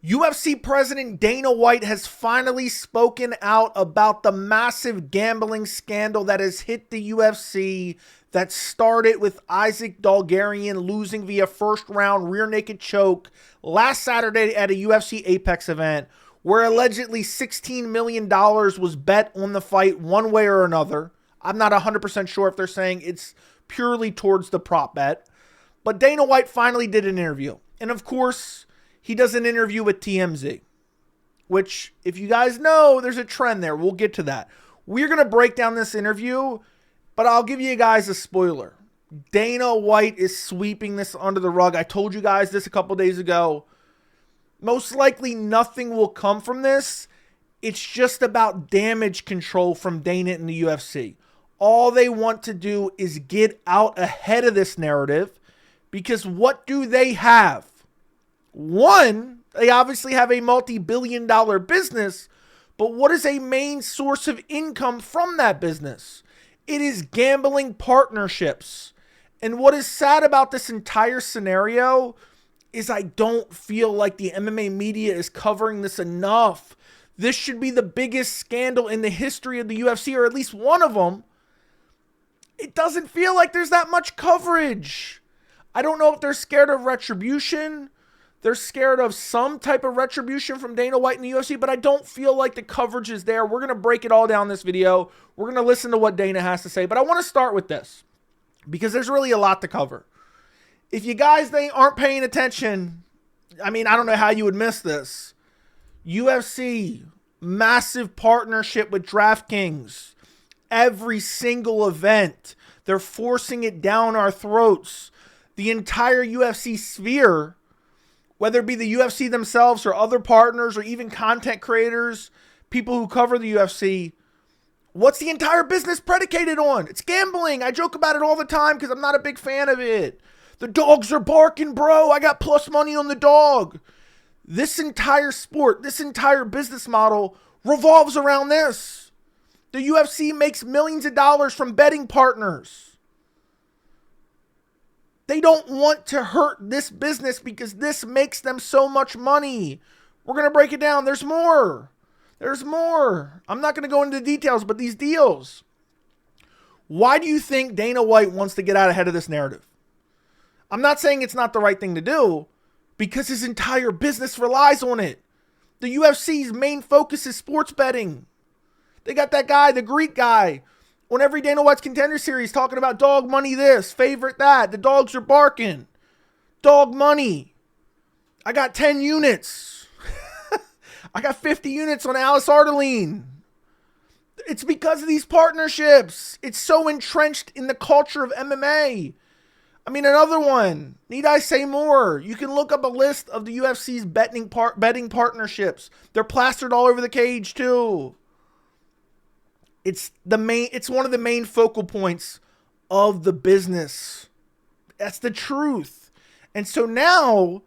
UFC President Dana White has finally spoken out about the massive gambling scandal that has hit the UFC that started with Isaac Dulgarian losing via first round rear naked choke last Saturday at a UFC Apex event where allegedly $16 million was bet on the fight one way or another. I'm not 100% sure if they're saying it's purely towards the prop bet. But Dana White finally did an interview. And of course, he does an interview with TMZ, which, if you guys know, there's a trend there. We'll get to that. We're going to break down this interview, but I'll give you guys a spoiler. Dana White is sweeping this under the rug. I told you guys this a couple days ago. Most likely nothing will come from this. It's just about damage control from Dana and the UFC. All they want to do is get out ahead of this narrative, because what do they have? One, they obviously have a multi-billion-dollar business, but what is a main source of income from that business? It is gambling partnerships. And what is sad about this entire scenario is I don't feel like the MMA media is covering this enough. This should be the biggest scandal in the history of the UFC, or at least one of them. It doesn't feel like there's that much coverage. I don't know if they're scared of retribution. They're scared of some type of retribution from Dana White in the UFC, but I don't feel like the coverage is there. We're going to break it all down in this video. We're going to listen to what Dana has to say, but I want to start with this because there's really a lot to cover. If you guys aren't paying attention, I don't know how you would miss this. UFC, massive partnership with DraftKings. Every single event, they're forcing it down our throats. The entire UFC sphere, whether it be the UFC themselves or other partners or even content creators, people who cover the UFC, what's the entire business predicated on? It's gambling. I joke about it all the time because I'm not a big fan of it. The dogs are barking, bro. I got plus money on the dog. This entire sport, this entire business model revolves around this. The UFC makes millions of dollars from betting partners. They don't want to hurt this business because this makes them so much money. We're going to break it down. There's more. There's more. I'm not going to go into the details, but these deals. Why do you think Dana White wants to get out ahead of this narrative? I'm not saying it's not the right thing to do, because his entire business relies on it. The UFC's main focus is sports betting. They got that guy, the Greek guy, on every Dana White's Contender Series talking about dog money this, favorite that. The dogs are barking. Dog money. I got 10 units. I got 50 units on Alice Ardeline. It's because of these partnerships. It's so entrenched in the culture of MMA. Another one. Need I say more? You can look up a list of the UFC's betting partnerships. They're plastered all over the cage too. It's one of the main focal points of the business. That's the truth. And so now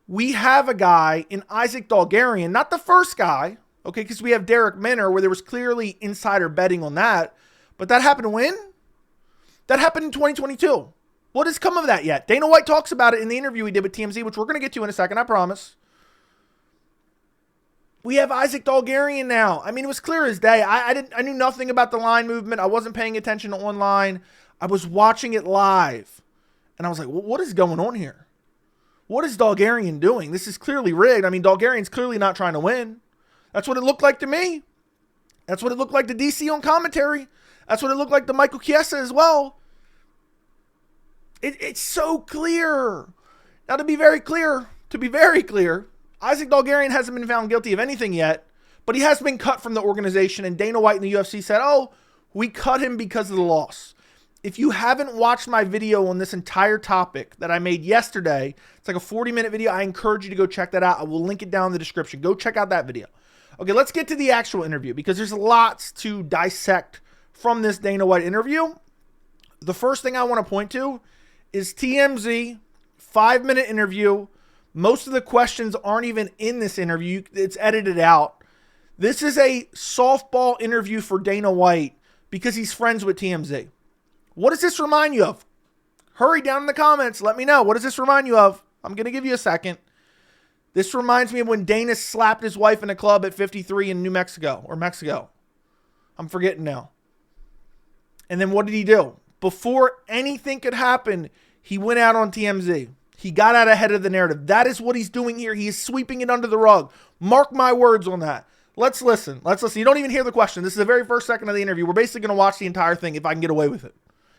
we have a guy in Isaac Dulgarian, not the first guy, okay, because we have Derek Minner where there was clearly insider betting on that. But that happened when? That happened in 2022. What has come of that yet? Dana White talks about it in the interview he did with TMZ, which we're going to get to in a second, I promise. We have Isaac Dulgarian now. It was clear as day. I knew nothing about the line movement. I wasn't paying attention to online. I was watching it live. And I was like, what is going on here? What is Dulgarian doing? This is clearly rigged. Dulgarian's clearly not trying to win. That's what it looked like to me. That's what it looked like to DC on commentary. That's what it looked like to Michael Chiesa as well. It's so clear. Now, to be very clear, Isaac Dulgarian hasn't been found guilty of anything yet, but he has been cut from the organization, and Dana White and the UFC said, we cut him because of the loss. If you haven't watched my video on this entire topic that I made yesterday, it's like a 40-minute video. I encourage you to go check that out. I will link it down in the description. Go check out that video. Okay, let's get to the actual interview because there's lots to dissect from this Dana White interview. The first thing I want to point to is TMZ, 5-minute interview. Most of the questions aren't even in this interview. It's edited out. This is a softball interview for Dana White because he's friends with TMZ. What does this remind you of? Hurry down in the comments. Let me know. What does this remind you of? I'm going to give you a second. This reminds me of when Dana slapped his wife in a club at 53 in New Mexico or Mexico. I'm forgetting now. And then what did he do? Before anything could happen, he went out on TMZ. He got out ahead of the narrative. That is what he's doing here. He is sweeping it under the rug. Mark my words on that. Let's listen. Let's listen. You don't even hear the question. This is the very first second of the interview. We're basically going to watch the entire thing if I can get away with it.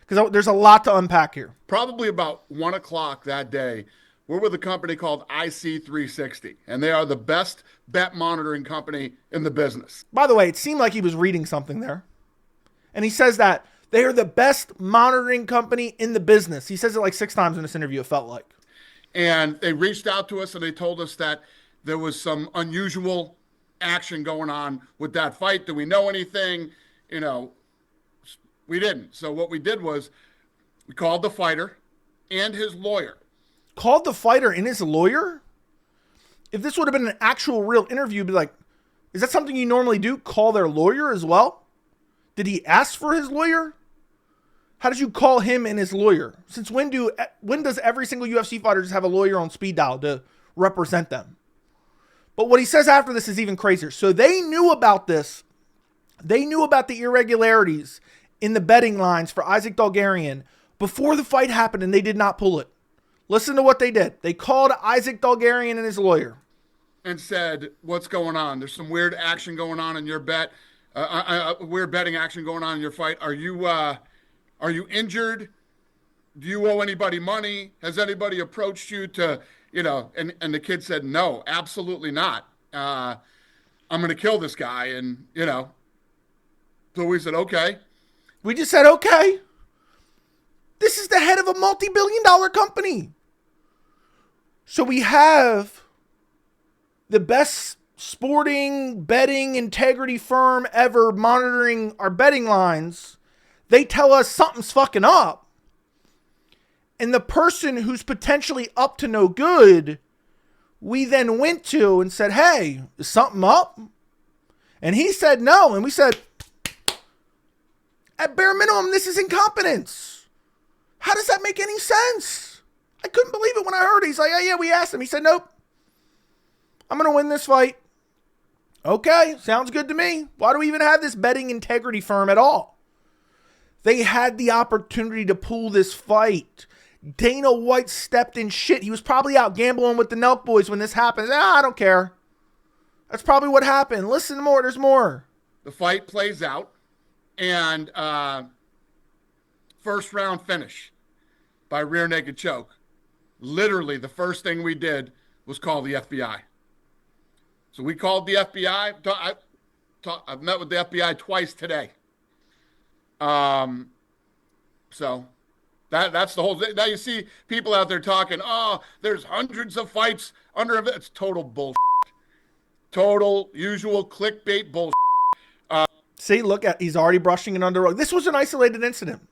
Because there's a lot to unpack here. Probably about 1 o'clock that day, we're with a company called IC360, and they are the best bet monitoring company in the business. By the way, it seemed like he was reading something there. And he says that they are the best monitoring company in the business. He says it like 6 times in this interview, it felt like. And they reached out to us and they told us that there was some unusual action going on with that fight. Do we know anything? You know, we didn't. So what we did was we called the fighter and his lawyer. Called the fighter and his lawyer? If this would have been an actual real interview, be like, is that something you normally do? Call their lawyer as well? Did he ask for his lawyer? How did you call him and his lawyer? Since when does every single UFC fighter just have a lawyer on speed dial to represent them? But what he says after this is even crazier. So they knew about this. They knew about the irregularities in the betting lines for Isaac Dulgarian before the fight happened, and they did not pull it. Listen to what they did. They called Isaac Dulgarian and his lawyer. And said, what's going on? There's some weird action going on in your bet. Weird betting action going on in your fight. Are you injured? Do you owe anybody money? Has anybody approached you to, and the kid said, no, absolutely not. I'm going to kill this guy. And, so we said, okay. We just said, okay. This is the head of a multi-billion-dollar company. So we have the best sporting betting integrity firm ever monitoring our betting lines. They tell us something's fucking up. And the person who's potentially up to no good, we then went to and said, hey, is something up? And he said no. And we said, at bare minimum, this is incompetence. How does that make any sense? I couldn't believe it when I heard it. He's like, yeah, we asked him. He said, nope. I'm going to win this fight. Okay, sounds good to me. Why do we even have this betting integrity firm at all? They had the opportunity to pull this fight. Dana White stepped in shit. He was probably out gambling with the Nelk boys when this happened. I don't care. That's probably what happened. Listen more. There's more. The fight plays out. And first round finish by rear naked choke. Literally, the first thing we did was call the FBI. So we called the FBI. I've met with the FBI twice today. So that's the whole thing. Now you see people out there talking, oh, there's hundreds of fights under it. It's total bullshit. Total usual clickbait bullshit. See, he's already brushing it under the rug. This was an isolated incident.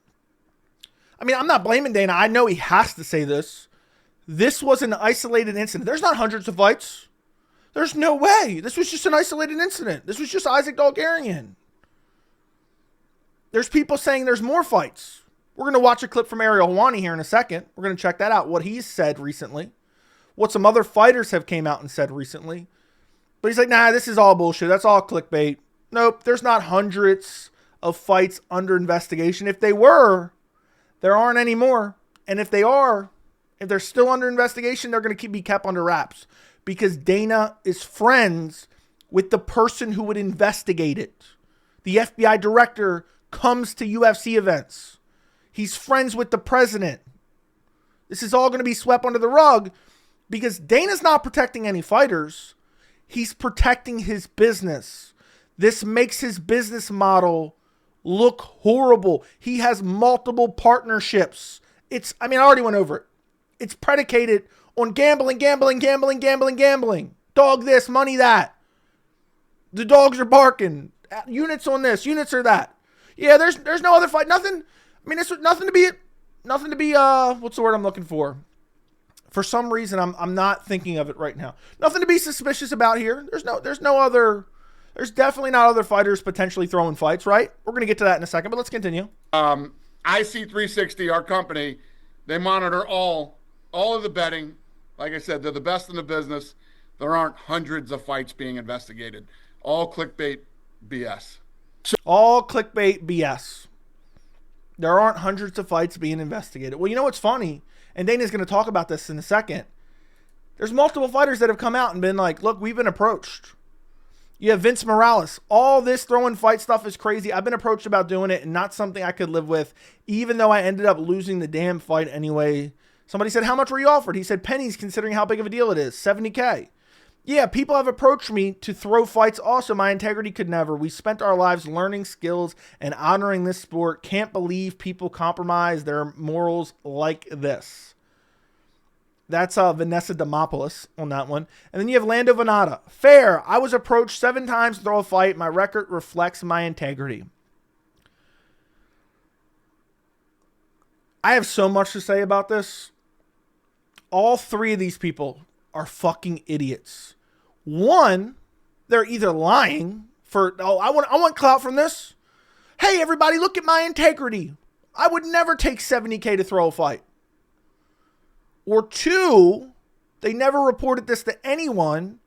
I mean, I'm not blaming Dana. I know he has to say this. This was an isolated incident. There's not hundreds of fights. There's no way. This was just an isolated incident. This was just Isaac Dulgarian. There's people saying there's more fights. We're going to watch a clip from Ariel Helwani here in a second. We're going to check that out, what he's said recently, what some other fighters have came out and said recently. But he's like, nah, this is all bullshit. That's all clickbait. Nope, there's not hundreds of fights under investigation. If they were, there aren't any more. And if they are, if they're still under investigation, they're going to be kept under wraps. Because Dana is friends with the person who would investigate it. The FBI director comes to UFC events. He's friends with the president. This is all going to be swept under the rug because Dana's not protecting any fighters. He's protecting his business. This makes his business model look horrible. He has multiple partnerships. I already went over it. It's predicated on gambling. Dog this, money that. The dogs are barking. Units on this, units are that. Yeah, there's no other fight. Nothing. I mean, this was nothing to be what's the word I'm looking for? For some reason, I'm not thinking of it right now. Nothing to be suspicious about here. There's definitely not other fighters potentially throwing fights, right? We're going to get to that in a second, but let's continue. IC360, our company, they monitor all of the betting. Like I said, they're the best in the business. There aren't hundreds of fights being investigated. All clickbait BS. All clickbait BS. There aren't hundreds of fights being investigated. Well, you know what's funny? And Dana's going to talk about this in a second. There's multiple fighters that have come out and been like, look, we've been approached. You have Vince Morales. All this throwing fight stuff is crazy. I've been approached about doing it and not something I could live with, even though I ended up losing the damn fight anyway. Somebody said, how much were you offered? He said, pennies, considering how big of a deal it is. $70K. Yeah, people have approached me to throw fights. Also, my integrity could never. We spent our lives learning skills and honoring this sport. Can't believe people compromise their morals like this. That's Vanessa Demopoulos on that one. And then you have Lando Venata. Fair. I was approached 7 times to throw a fight. My record reflects my integrity. I have so much to say about this. All 3 of these people are fucking idiots. One, they're either lying for, I want clout from this. Hey, everybody, look at my integrity. I would never take $70K to throw a fight. Or 2, they never reported this to anyone,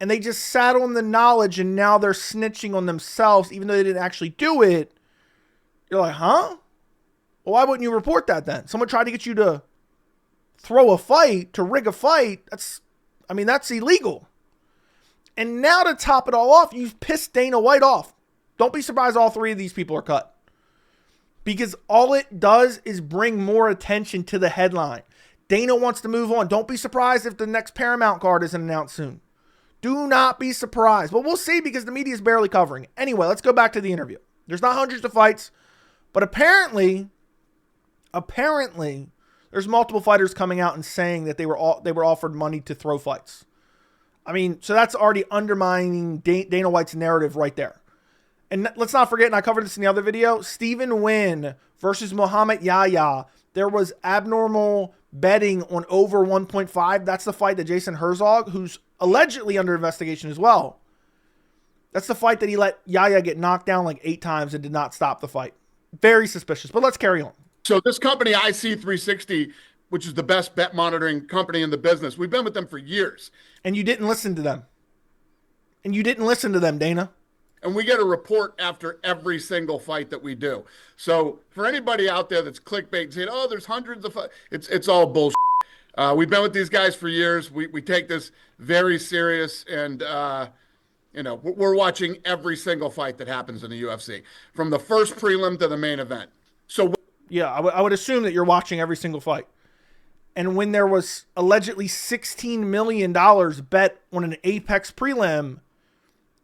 and they just sat on the knowledge, and now they're snitching on themselves, even though they didn't actually do it. You're like, huh? Well, why wouldn't you report that then? Someone tried to get you to throw a fight, to rig a fight. That's illegal. And now to top it all off, you've pissed Dana White off. Don't be surprised all 3 of these people are cut. Because all it does is bring more attention to the headline. Dana wants to move on. Don't be surprised if the next Paramount card isn't announced soon. Do not be surprised. But we'll see because the media is barely covering it. Anyway, let's go back to the interview. There's not hundreds of fights, but apparently, there's multiple fighters coming out and saying that they were offered money to throw fights. I mean, so that's already undermining Dana White's narrative right there. And let's not forget, and I covered this in the other video, Stephen Nguyen versus Muhammad Yahya. There was abnormal betting on over 1.5. That's the fight that Jason Herzog, who's allegedly under investigation as well. That's the fight that he let Yahya get knocked down like 8 times and did not stop the fight. Very suspicious, but let's carry on. So this company, IC360, which is the best bet monitoring company in the business, we've been with them for years. And you didn't listen to them. Dana. And we get a report after every single fight that we do. So for anybody out there that's clickbait saying, oh, there's hundreds of fights, it's all bullshit. We've been with these guys for years. We take this very serious, and we're watching every single fight that happens in the UFC, from the first prelim to the main event. So yeah, I would assume that you're watching every single fight. And when there was allegedly $16 million bet on an Apex prelim,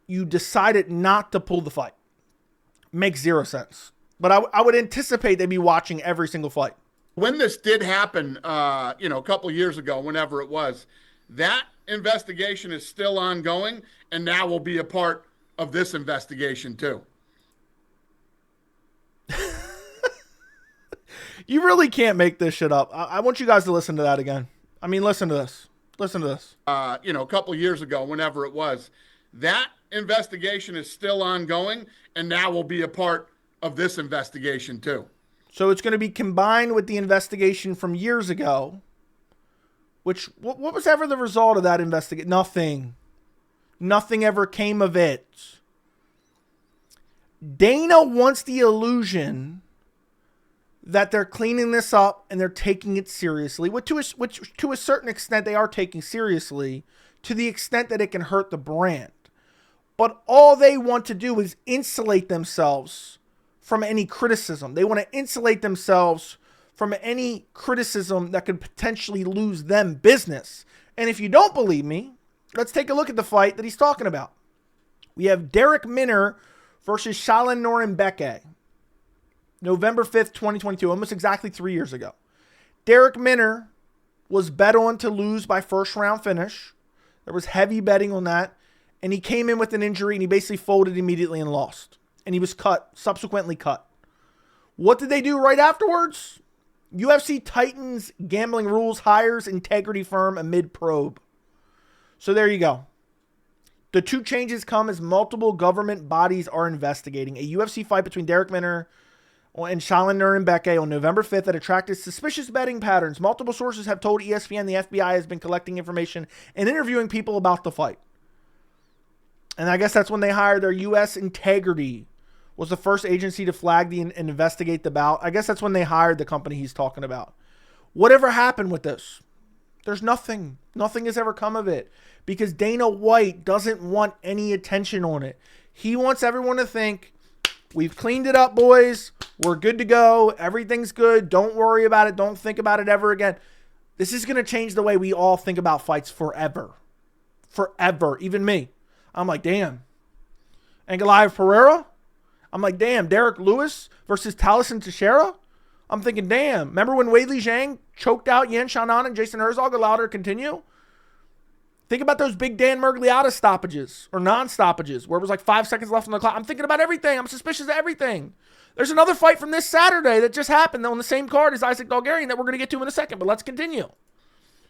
you decided not to pull the fight. Makes 0 sense. But I would anticipate they'd be watching every single fight. When this did happen, a couple years ago, whenever it was, that investigation is still ongoing, and now will be a part of this investigation too. You really can't make this shit up. I want you guys to listen to that again. I mean, listen to this. A couple years ago, whenever it was, that investigation is still ongoing, and now will be a part of this investigation too. So it's going to be combined with the investigation from years ago, which, what was ever the result of that investigation? Nothing ever came of it. Dana wants the illusion that they're cleaning this up and they're taking it seriously, which to a certain extent they are taking seriously, to the extent that it can hurt the brand. But all they want to do is insulate themselves from any criticism. They want to insulate themselves from any criticism that could potentially lose them business. And if you don't believe me, let's take a look at the fight that he's talking about. We have Derek Minner versus Shalin Norenbeke. November 5th, 2022, almost exactly 3 years ago. Derek Minner was bet on to lose by first round finish. There was heavy betting on that. And he came in with an injury and he basically folded immediately and lost. And he was subsequently cut. What did they do right afterwards? UFC tightens gambling rules, hires integrity firm amid probe. So there you go. The 2 changes come as multiple government bodies are investigating a UFC fight between Derek Minner and Shailin Nurenbeke on November 5th that attracted suspicious betting patterns. Multiple sources have told ESPN the FBI has been collecting information and interviewing people about the fight. And I guess that's when they hired their U.S. Integrity, was the first agency to flag and investigate the bout. I guess that's when they hired the company he's talking about. Whatever happened with this? There's nothing. Nothing has ever come of it because Dana White doesn't want any attention on it. He wants everyone to think, we've cleaned it up, boys. We're good to go. Everything's good. Don't worry about it. Don't think about it ever again. This is going to change the way we all think about fights forever. Forever. Even me. I'm like, damn. Ankalaev Pereira? I'm like, damn. Derek Lewis versus Taliesin Teixeira? I'm thinking, damn. Remember when Weili Zhang choked out Yan Xiaonan and Jason Herzog, allowed her to continue? Think about those big Dan Miragliotta stoppages or non-stoppages where it was like 5 seconds left on the clock. I'm thinking about everything. I'm suspicious of everything. There's another fight from this Saturday that just happened on the same card as Isaac Dulgarian that we're going to get to in a second, but let's continue.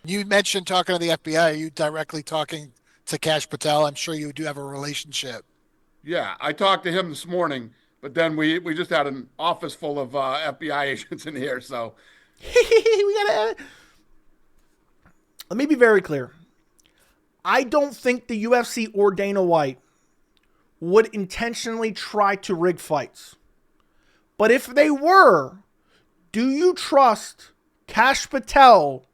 You mentioned talking to the FBI. Are you directly talking to Kash Patel? I'm sure you do have a relationship. Yeah, I talked to him this morning, but then we just had an office full of FBI agents in here, so. Let me be very clear. I don't think the UFC or Dana White would intentionally try to rig fights. But if they were, do you trust Kash Patel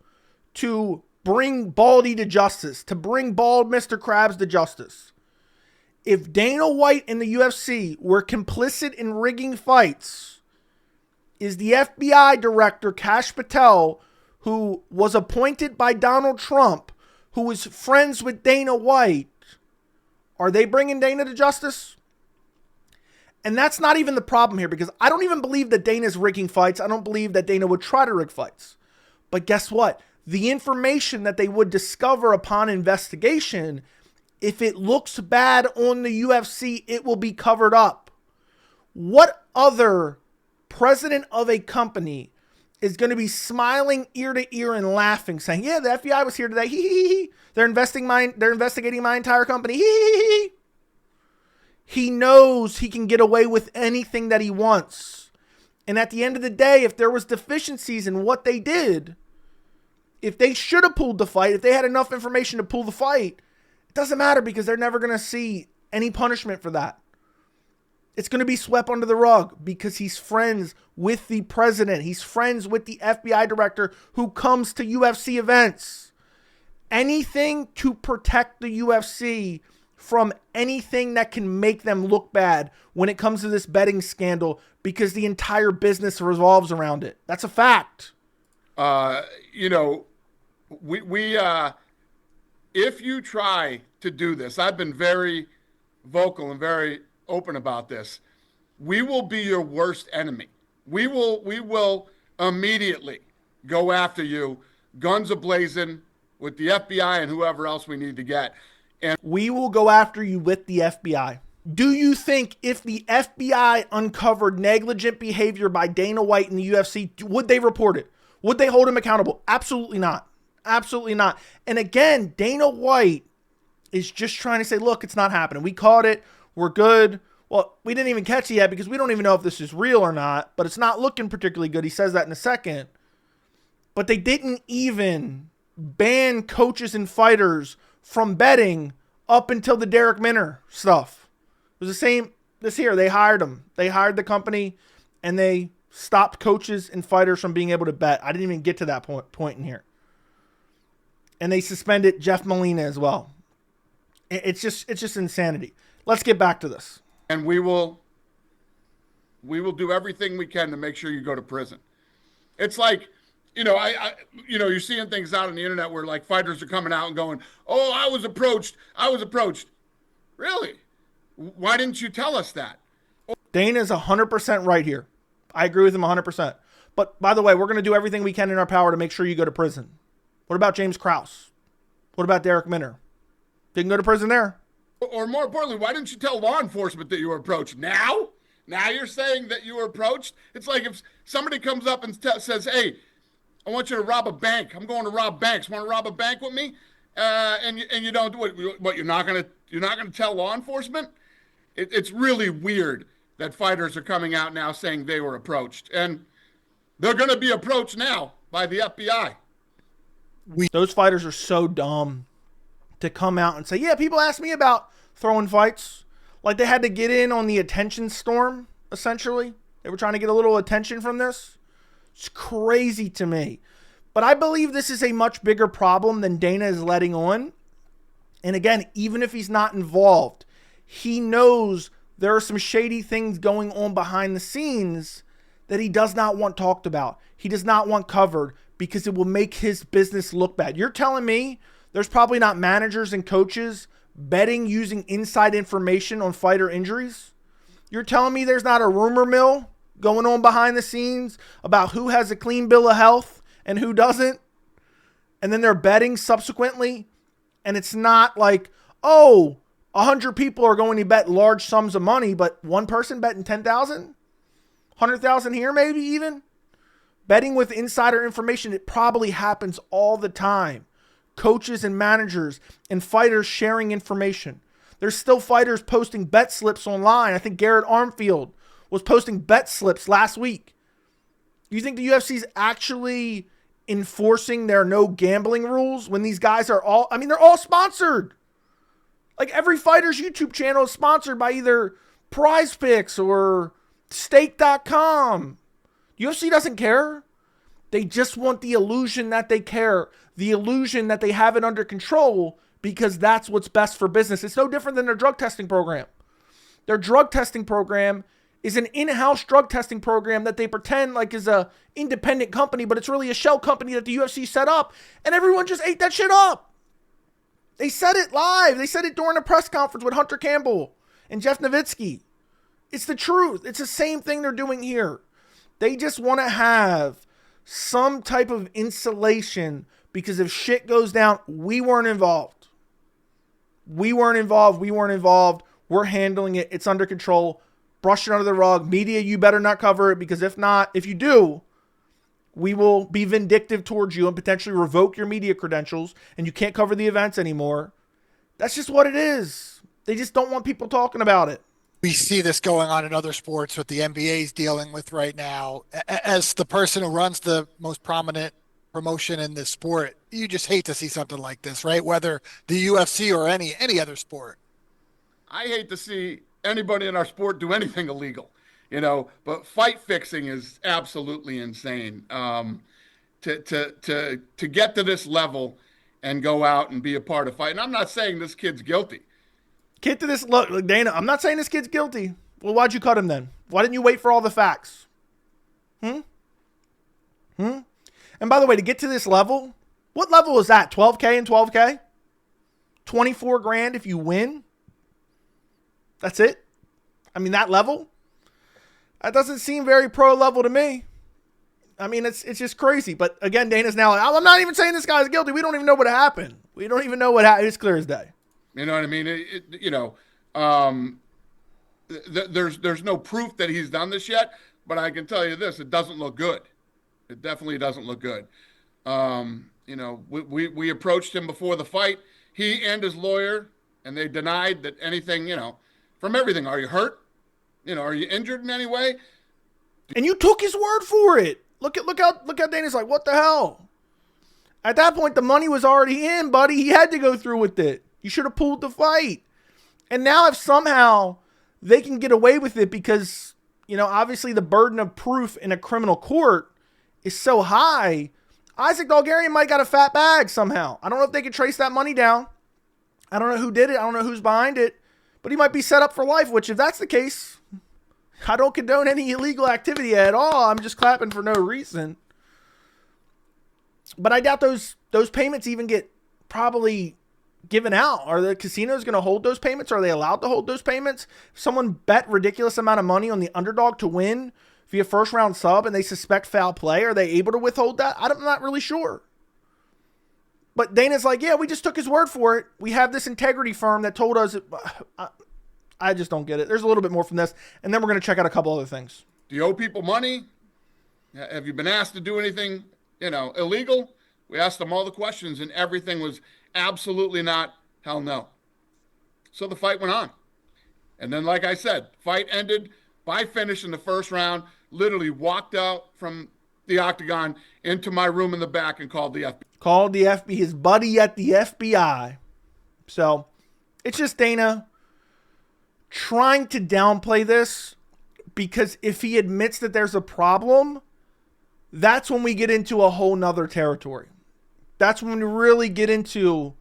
to bring Baldy to justice, to bring bald Mr. Krabs to justice? If Dana White and the UFC were complicit in rigging fights, is the FBI director Kash Patel, who was appointed by Donald Trump, who is friends with Dana White, are they bringing Dana to justice? And that's not even the problem here, because I don't even believe that Dana's rigging fights. I don't believe that Dana would try to rig fights. But guess what? The information that they would discover upon investigation, if it looks bad on the UFC, it will be covered up. What other president of a company is going to be smiling ear to ear and laughing, saying, yeah, the FBI was here today. They're investigating my entire company. He knows he can get away with anything that he wants. And at the end of the day, if there was deficiencies in what they did, if they should have pulled the fight, if they had enough information to pull the fight, it doesn't matter because they're never going to see any punishment for that. It's going to be swept under the rug because he's friends with the president. He's friends with the FBI director who comes to UFC events. Anything to protect the UFC from anything that can make them look bad when it comes to this betting scandal, because the entire business revolves around it. That's a fact. If you try to do this, I've been very vocal and very open about this. We will be your worst enemy. We will immediately go after you, guns a-blazing, with the FBI and whoever else we need to get. And we will go after you with the FBI. Do you think if the FBI uncovered negligent behavior by Dana White in the UFC, would they report it? Would they hold him accountable? Absolutely not. Absolutely not. And again, Dana White is just trying to say, look, it's not happening. We caught it. We're good. Well, we didn't even catch it yet because we don't even know if this is real or not, but it's not looking particularly good. He says that in a second. But they didn't even ban coaches and fighters from betting up until the Derek Minner stuff. It was the same this here. They hired him. They hired the company and they stopped coaches and fighters from being able to bet. I didn't even get to that point in here. And they suspended Jeff Molina as well. It's just insanity. Let's get back to this. And we will do everything we can to make sure you go to prison. It's like, you're seeing things out on the internet where like fighters are coming out and going, "Oh, I was approached. Really? Why didn't you tell us that? Dana's 100% right here. I agree with him 100%. But by the way, we're going to do everything we can in our power to make sure you go to prison. What about James Krause? What about Derek Minner? They can go to prison there. Or more importantly, why didn't you tell law enforcement that you were approached? Now you're saying that you were approached? It's like if somebody comes up and says, "Hey, I want you to rob a bank. I'm going to rob banks. Want to rob a bank with me?" And you don't do it. What, you're not gonna tell law enforcement? It's really weird that fighters are coming out now saying they were approached. And they're going to be approached now by the FBI. Those fighters are so dumb to come out and say, yeah, people ask me about throwing fights. Like they had to get in on the attention storm, essentially. They were trying to get a little attention from this. It's crazy to me. But I believe this is a much bigger problem than Dana is letting on. And again, even if he's not involved, he knows there are some shady things going on behind the scenes that he does not want talked about. He does not want covered because it will make his business look bad. You're telling me there's probably not managers and coaches betting using inside information on fighter injuries? You're telling me there's not a rumor mill going on behind the scenes about who has a clean bill of health and who doesn't? And then they're betting subsequently. And it's not like, oh, 100 people are going to bet large sums of money, but one person betting 10,000, 100,000 here maybe even. Betting with insider information, it probably happens all the time. Coaches and managers and fighters sharing information. There's still fighters posting bet slips online. I think Garrett Armfield was posting bet slips last week. You think the UFC is actually enforcing their no gambling rules when these guys are all, they're all sponsored. Like every fighter's YouTube channel is sponsored by either Prize Picks or Stake.com. UFC doesn't care. They just want the illusion that they care, the illusion that they have it under control because that's what's best for business. It's no different than their drug testing program. Their drug testing program is an in-house drug testing program that they pretend like is a independent company, but it's really a shell company that the UFC set up, and everyone just ate that shit up. They said it live. They said it during a press conference with Hunter Campbell and Jeff Nowitzki. It's the truth. It's the same thing they're doing here. They just want to have some type of insulation because if shit goes down, we weren't involved. We weren't involved. We're handling it. It's under control. Brush it under the rug. Media, you better not cover it because if not, if you do, we will be vindictive towards you and potentially revoke your media credentials and you can't cover the events anymore. That's just what it is. They just don't want people talking about it. We see this going on in other sports with the NBA is dealing with right now. As the person who runs the most prominent promotion in this sport, you just hate to see something like this, right? Whether the UFC or any other sport. I hate to see anybody in our sport do anything illegal, but fight fixing is absolutely insane. To get to this level and go out and be a part of fight. And I'm not saying this kid's guilty. Look, Dana, I'm not saying this kid's guilty. Well, why'd you cut him then? Why didn't you wait for all the facts? And by the way, to get to this level, what level is that? 12K and 12K? 24 grand if you win? That's it? That level? That doesn't seem very pro level to me. It's just crazy. But again, Dana's now like, I'm not even saying this guy's guilty. We don't even know what happened. We don't even know what happened. It's clear as day. You know what I mean? There's no proof that he's done this yet, but I can tell you this: it doesn't look good. It definitely doesn't look good. We approached him before the fight, he and his lawyer, and they denied that anything. From everything. Are you hurt? Are you injured in any way? And you took his word for it. Look how Dana's like, what the hell? At that point, the money was already in, buddy. He had to go through with it. You should have pulled the fight. And now if somehow they can get away with it because, obviously the burden of proof in a criminal court is so high, Isaac Dulgarian might got a fat bag somehow. I don't know if they can trace that money down. I don't know who did it. I don't know who's behind it. But he might be set up for life, which if that's the case, I don't condone any illegal activity at all. I'm just clapping for no reason. But I doubt those payments even get probably given out. Are the casinos going to hold those payments? Are they allowed to hold those payments? If someone bet ridiculous amount of money on the underdog to win via first round sub and they suspect foul play, are they able to withhold that? I'm not really sure. But Dana's like, yeah, we just took his word for it. We have this integrity firm that told us. I just don't get it. There's a little bit more from this. And then we're going to check out a couple other things. Do you owe people money? Have you been asked to do anything, illegal? We asked them all the questions and everything was absolutely not, hell no. So the fight went on. And then, like I said, fight ended by finish in the first round, literally walked out from the octagon into my room in the back and called the FBI. Called the FBI, his buddy at the FBI. So it's just Dana trying to downplay this, because if he admits that there's a problem, that's when we get into a whole nother territory. That's when we really get into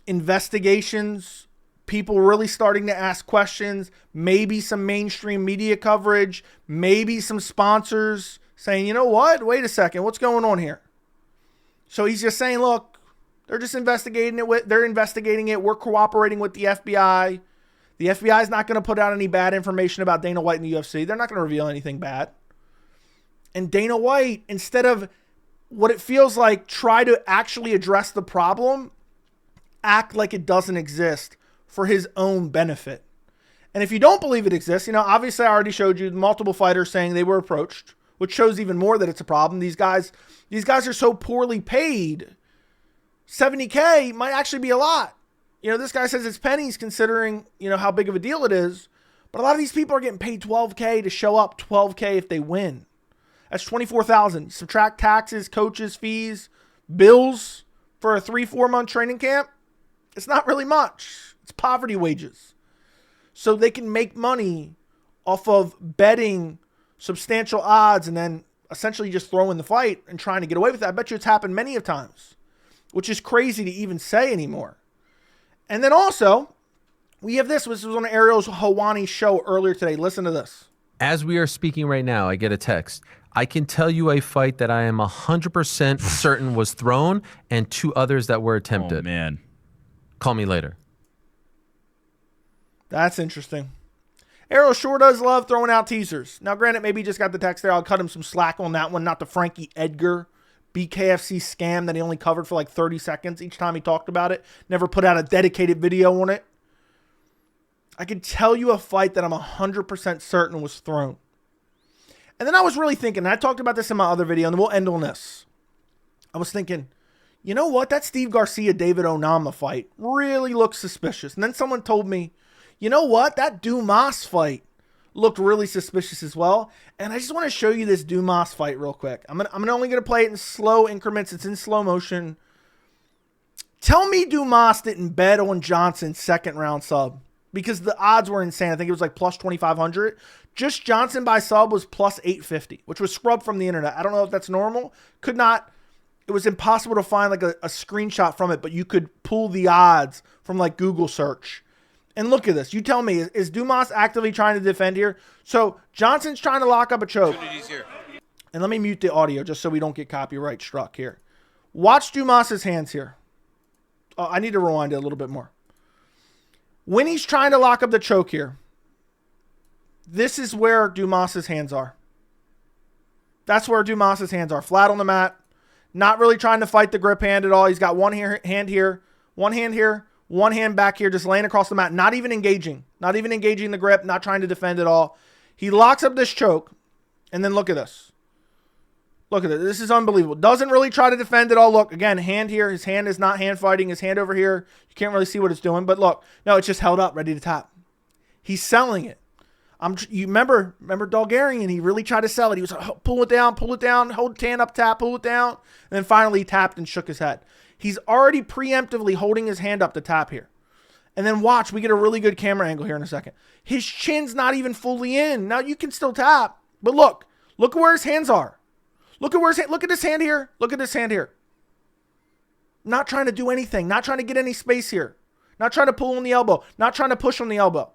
investigations, people really starting to ask questions, maybe some mainstream media coverage, maybe some sponsors saying, you know what, wait a second, what's going on here? So he's just saying, look, they're just investigating it. They're investigating it. We're cooperating with the FBI. The FBI is not going to put out any bad information about Dana White in the UFC. They're not going to reveal anything bad. And Dana White, instead of what it feels like, try to actually address the problem, act like it doesn't exist for his own benefit. And if you don't believe it exists, obviously I already showed you multiple fighters saying they were approached, which shows even more that it's a problem. These guys are so poorly paid. $70K might actually be a lot. This guy says it's pennies considering, how big of a deal it is. But a lot of these people are getting paid $12K to show up, $12K if they win. That's $24,000. Subtract taxes, coaches, fees, bills for a 3-4 month training camp. It's not really much. It's poverty wages. So they can make money off of betting substantial odds and then essentially just throwing the fight and trying to get away with that. I bet you it's happened many of times, which is crazy to even say anymore. And then also, we have this. This was on Ariel's Hawani show earlier today. Listen to this. As we are speaking right now, I get a text. I can tell you a fight that I am 100% certain was thrown and 2 others that were attempted. Oh, man. Call me later. That's interesting. Ariel sure does love throwing out teasers. Now, granted, maybe he just got the text there. I'll cut him some slack on that one. Not the Frankie Edgar BKFC scam that he only covered for like 30 seconds each time he talked about it. Never put out a dedicated video on it. I can tell you a fight that I'm 100% certain was thrown. And then I was really thinking, and I talked about this in my other video, and we'll end on this. I was thinking, you know what? That Steve Garcia-David Onama fight really looks suspicious. And then someone told me, you know what? That Dumas fight looked really suspicious as well. And I just want to show you this Dumas fight real quick. I'm only going to play it in slow increments. It's in slow motion. Tell me Dumas didn't bet on Johnson's second round sub, because the odds were insane. I think it was like plus 2,500. Just Johnson by sub was plus 850, which was scrubbed from the internet. I don't know if that's normal. It was impossible to find like a screenshot from it, but you could pull the odds from like Google search. And look at this. You tell me, is Dumas actively trying to defend here? So Johnson's trying to lock up a choke. And let me mute the audio just so we don't get copyright struck here. Watch Dumas's hands here. Oh, I need to rewind it a little bit more. When he's trying to lock up the choke here, this is where Dumas's hands are. That's where Dumas's hands are. Flat on the mat. Not really trying to fight the grip hand at all. He's got one hand here, one hand here, one hand back here, just laying across the mat. Not even engaging. Not even engaging the grip. Not trying to defend at all. He locks up this choke. And then look at this. Look at this. This is unbelievable. Doesn't really try to defend at all. Look, again, hand here. His hand is not hand fighting. His hand over here. You can't really see what it's doing. But look. No, it's just held up, ready to tap. He's selling it. You remember Dulgarian, he really tried to sell it. He was like, pull it down, hold the hand up, tap, pull it down. And then finally he tapped and shook his head. He's already preemptively holding his hand up to tap here. And then watch, we get a really good camera angle here in a second. His chin's not even fully in. Now you can still tap, but look where his hands are. Look at this hand here. Look at this hand here. Not trying to do anything, not trying to get any space here. Not trying to pull on the elbow, not trying to push on the elbow.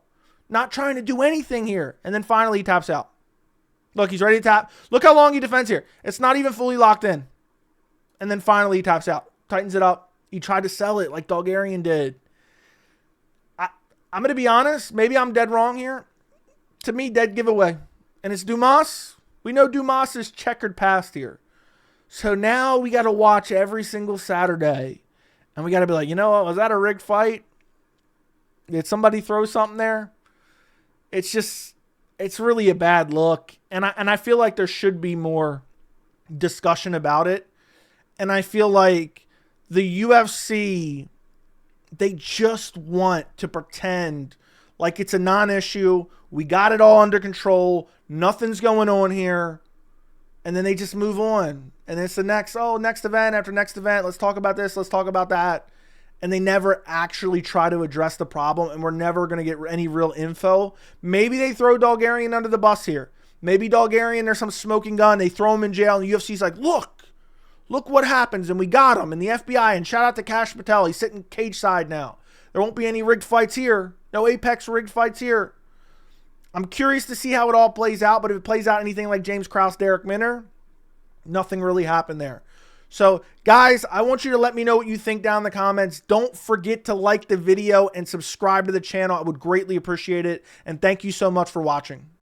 Not trying to do anything here. And then finally he taps out. Look, he's ready to tap. Look how long he defends here. It's not even fully locked in. And then finally he taps out. Tightens it up. He tried to sell it like Dulgarian did. I'm going to be honest. Maybe I'm dead wrong here. To me, dead giveaway. And it's Dumas. We know Dumas is checkered past here. So now we got to watch every single Saturday. And we got to be like, you know what? Was that a rigged fight? Did somebody throw something there? It's really a bad look. And I feel like there should be more discussion about it. And I feel like the UFC, they just want to pretend like it's a non-issue We got it all under control. Nothing's going on here. And then they just move on. And it's the next event after next event. Let's talk about this. Let's talk about that. And they never actually try to address the problem. And we're never going to get any real info. Maybe they throw Dulgarian under the bus here. Maybe Dulgarian, there's some smoking gun. They throw him in jail. And the UFC's like, look what happens. And we got him. And the FBI. And shout out to Cash Patel. He's sitting cage side now. There won't be any rigged fights here. No Apex rigged fights here. I'm curious to see how it all plays out, but if it plays out anything like James Krause, Derek Minner, nothing really happened there. So, guys, I want you to let me know what you think down in the comments. Don't forget to like the video and subscribe to the channel. I would greatly appreciate it. And thank you so much for watching.